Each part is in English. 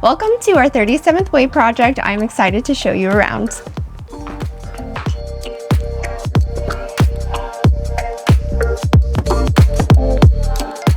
Welcome to our 37th Way project. I'm excited to show you around.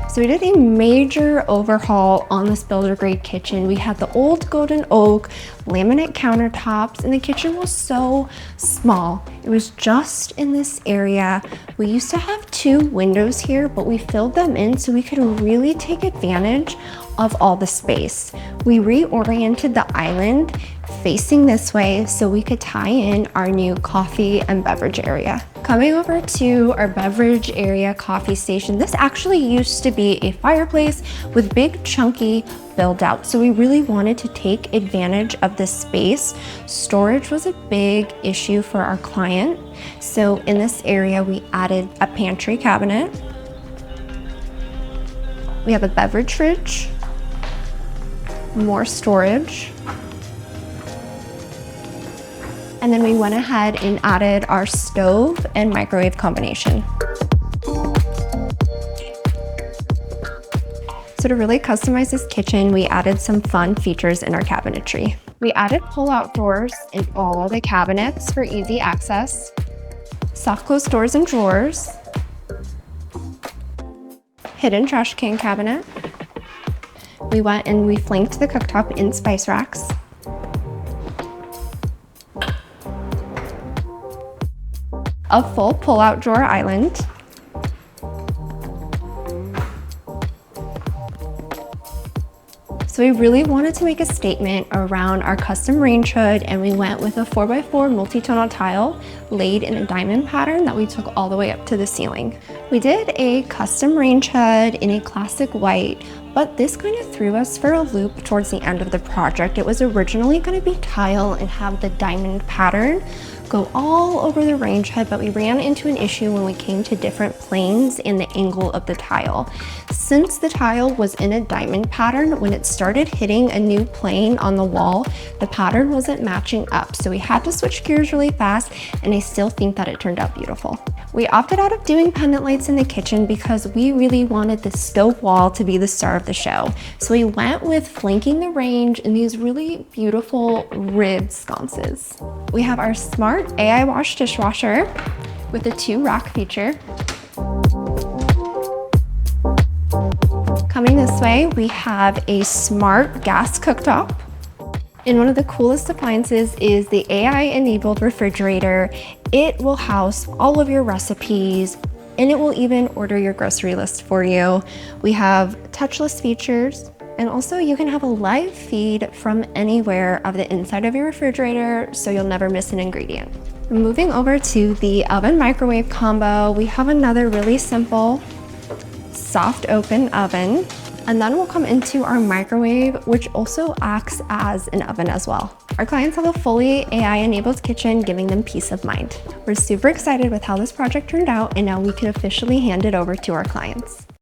So we did a major overhaul on this builder grade kitchen. We had the old golden oak laminate countertops and the kitchen was so small. It was just in this area. We used to have 2 windows here, but we filled them in so we could really take advantage of all the space. We reoriented the island facing this way so we could tie in our new coffee and beverage area. Coming over to our beverage area coffee station, this actually used to be a fireplace with big chunky build out. So we really wanted to take advantage of this space. Storage was a big issue for our client. So in this area, we added a pantry cabinet. We have a beverage fridge, more storage. And then we went ahead and added our stove and microwave combination. So to really customize this kitchen, we added some fun features in our cabinetry. We added pull-out drawers in all the cabinets for easy access, soft close doors and drawers, hidden trash can cabinet. We went and we flanked the cooktop in spice racks. A full pull-out drawer island. So we really wanted to make a statement around our custom range hood, and we went with a 4x4 multi-tonal tile laid in a diamond pattern that we took all the way up to the ceiling. We did a custom range hood in a classic white, but this kind of threw us for a loop towards the end of the project. It was originally going to be tile and have the diamond pattern go all over the range hood, but we ran into an issue when we came to different planes in the angle of the tile. Since the tile was in a diamond pattern, when it started hitting a new plane on the wall, the pattern wasn't matching up. So we had to switch gears really fast, and I still think that it turned out beautiful. We opted out of doing pendant lights in the kitchen because we really wanted the stove wall to be the star of the show. So we went with flanking the range in these really beautiful ribbed sconces. We have our smart AI wash dishwasher with a 2-rack feature. Coming this way, we have a smart gas cooktop. And one of the coolest appliances is the AI-enabled refrigerator. It will house all of your recipes, and it will even order your grocery list for you. We have touchless features, and also you can have a live feed from anywhere of the inside of your refrigerator, so you'll never miss an ingredient. Moving over to the oven microwave combo, we have another really simple soft open oven. And then we'll come into our microwave, which also acts as an oven as well. Our clients have a fully AI-enabled kitchen, giving them peace of mind. We're super excited with how this project turned out, and now we can officially hand it over to our clients.